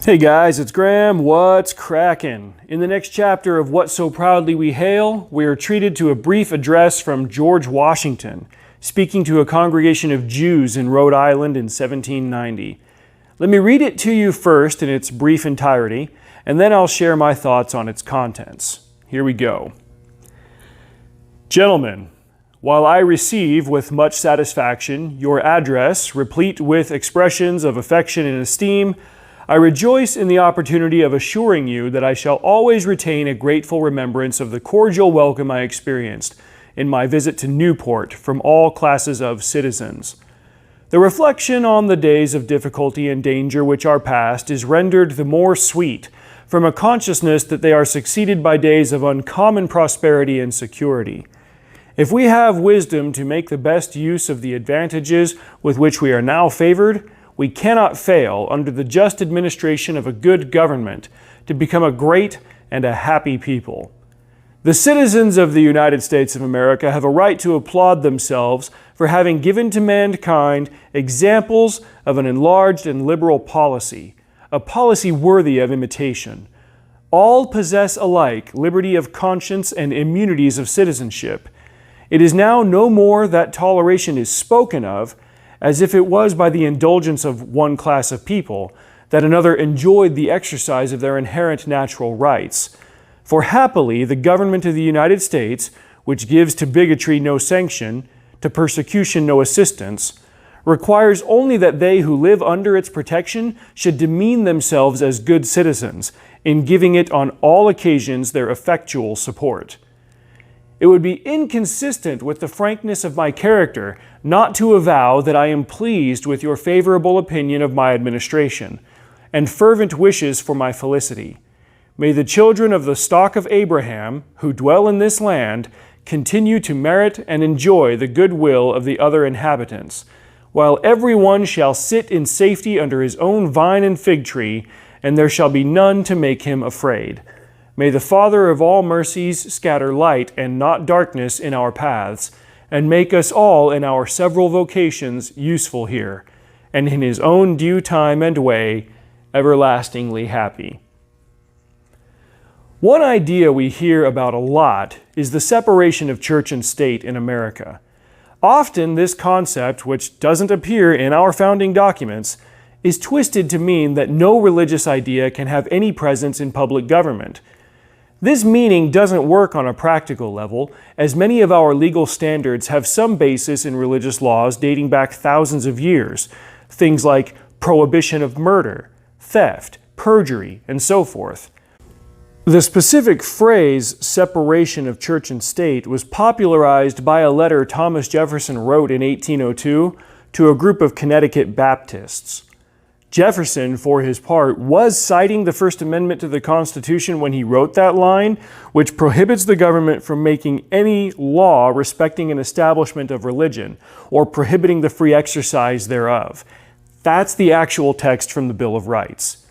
Hey guys, it's Graham. What's crackin'? In the next chapter of What So Proudly We Hail, we are treated to a brief address from George Washington, speaking to a congregation of Jews in Rhode Island in 1790. Let me read it to you first in its brief entirety, and then I'll share my thoughts on its contents. Here we go. Gentlemen, while I receive with much satisfaction your address, replete with expressions of affection and esteem, I rejoice in the opportunity of assuring you that I shall always retain a grateful remembrance of the cordial welcome I experienced in my visit to Newport from all classes of citizens. The reflection on the days of difficulty and danger which are past is rendered the more sweet from a consciousness that they are succeeded by days of uncommon prosperity and security. If we have wisdom to make the best use of the advantages with which we are now favored, we cannot fail, under the just administration of a good government, to become a great and a happy people. The citizens of the United States of America have a right to applaud themselves for having given to mankind examples of an enlarged and liberal policy, a policy worthy of imitation. All possess alike liberty of conscience and immunities of citizenship. It is now no more that toleration is spoken of, as if it was by the indulgence of one class of people that another enjoyed the exercise of their inherent natural rights. For happily the government of the United States, which gives to bigotry no sanction, to persecution no assistance, requires only that they who live under its protection should demean themselves as good citizens, in giving it on all occasions their effectual support. It would be inconsistent with the frankness of my character not to avow that I am pleased with your favorable opinion of my administration, and fervent wishes for my felicity. May the children of the stock of Abraham, who dwell in this land, continue to merit and enjoy the good will of the other inhabitants, while every one shall sit in safety under his own vine and fig tree, and there shall be none to make him afraid. May the Father of all mercies scatter light and not darkness in our paths, and make us all in our several vocations useful here, and in his own due time and way, everlastingly happy. One idea we hear about a lot is the separation of church and state in America. Often this concept, which doesn't appear in our founding documents, is twisted to mean that no religious idea can have any presence in public government. This meaning doesn't work on a practical level, as many of our legal standards have some basis in religious laws dating back thousands of years, things like prohibition of murder, theft, perjury, and so forth. The specific phrase, separation of church and state, was popularized by a letter Thomas Jefferson wrote in 1802 to a group of Connecticut Baptists. Jefferson, for his part, was citing the First Amendment to the Constitution when he wrote that line, which prohibits the government from making any law respecting an establishment of religion or prohibiting the free exercise thereof. That's the actual text from the Bill of Rights.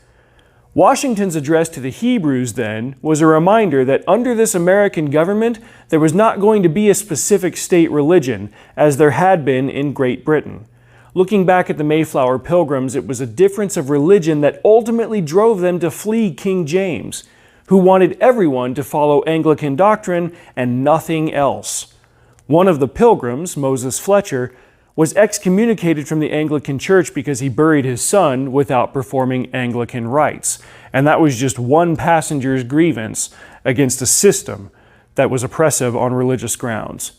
Washington's address to the Hebrews, then, was a reminder that under this American government, there was not going to be a specific state religion, as there had been in Great Britain. Looking back at the Mayflower Pilgrims, it was a difference of religion that ultimately drove them to flee King James, who wanted everyone to follow Anglican doctrine and nothing else. One of the Pilgrims, Moses Fletcher, was excommunicated from the Anglican Church because he buried his son without performing Anglican rites. And that was just one passenger's grievance against a system that was oppressive on religious grounds.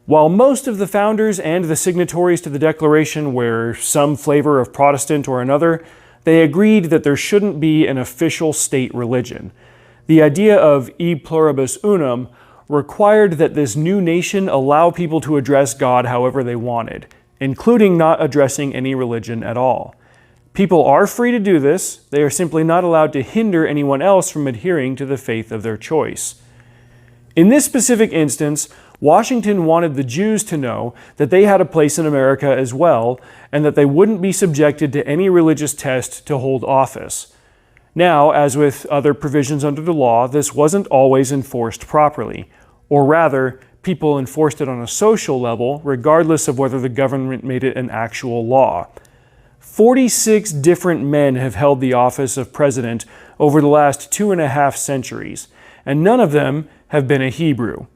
While most of the founders and the signatories to the Declaration were some flavor of Protestant or another, they agreed that there shouldn't be an official state religion. The idea of e pluribus unum required that this new nation allow people to address God however they wanted, including not addressing any religion at all. People are free to do this, they are simply not allowed to hinder anyone else from adhering to the faith of their choice. In this specific instance, Washington wanted the Jews to know that they had a place in America as well, and that they wouldn't be subjected to any religious test to hold office. Now, as with other provisions under the law, this wasn't always enforced properly, or rather, people enforced it on a social level, regardless of whether the government made it an actual law. 46 different men have held the office of president over the last 2.5 centuries, and none of them have been a Hebrew.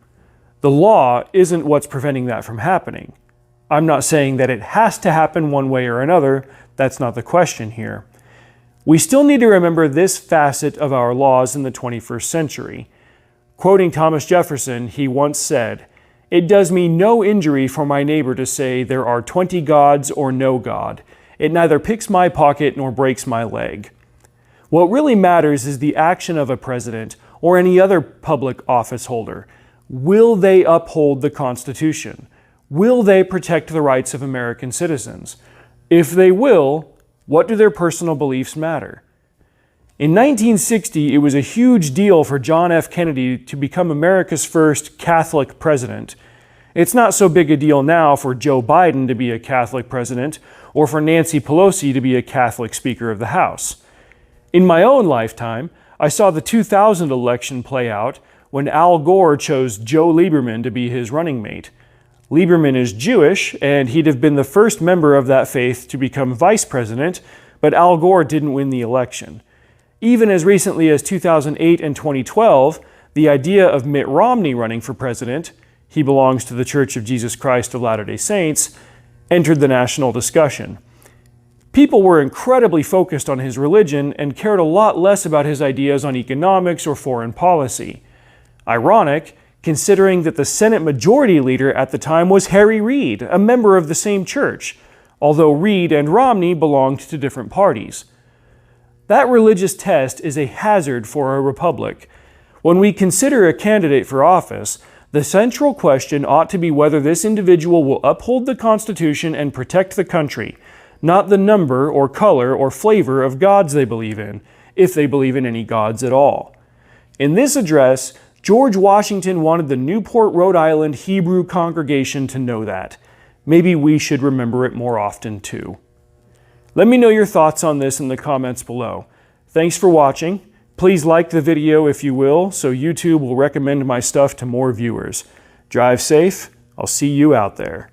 The law isn't what's preventing that from happening. I'm not saying that it has to happen one way or another. That's not the question here. We still need to remember this facet of our laws in the 21st century. Quoting Thomas Jefferson, he once said, "It does me no injury for my neighbor to say there are 20 gods or no God. It neither picks my pocket nor breaks my leg." What really matters is the action of a president or any other public office holder. Will they uphold the Constitution? Will they protect the rights of American citizens? If they will, what do their personal beliefs matter? In 1960, it was a huge deal for John F. Kennedy to become America's first Catholic president. It's not so big a deal now for Joe Biden to be a Catholic president or for Nancy Pelosi to be a Catholic Speaker of the House. In my own lifetime, I saw the 2000 election play out when Al Gore chose Joe Lieberman to be his running mate. Lieberman is Jewish, and he'd have been the first member of that faith to become vice president, but Al Gore didn't win the election. Even as recently as 2008 and 2012, the idea of Mitt Romney running for president, he belongs to the Church of Jesus Christ of Latter-day Saints, entered the national discussion. People were incredibly focused on his religion and cared a lot less about his ideas on economics or foreign policy. Ironic, considering that the Senate Majority Leader at the time was Harry Reid, a member of the same church, although Reid and Romney belonged to different parties. That religious test is a hazard for a republic. When we consider a candidate for office, the central question ought to be whether this individual will uphold the Constitution and protect the country, not the number or color or flavor of gods they believe in, if they believe in any gods at all. In this address, George Washington wanted the Newport, Rhode Island Hebrew congregation to know that. Maybe we should remember it more often too. Let me know your thoughts on this in the comments below. Thanks for watching. Please like the video if you will, so YouTube will recommend my stuff to more viewers. Drive safe. I'll see you out there.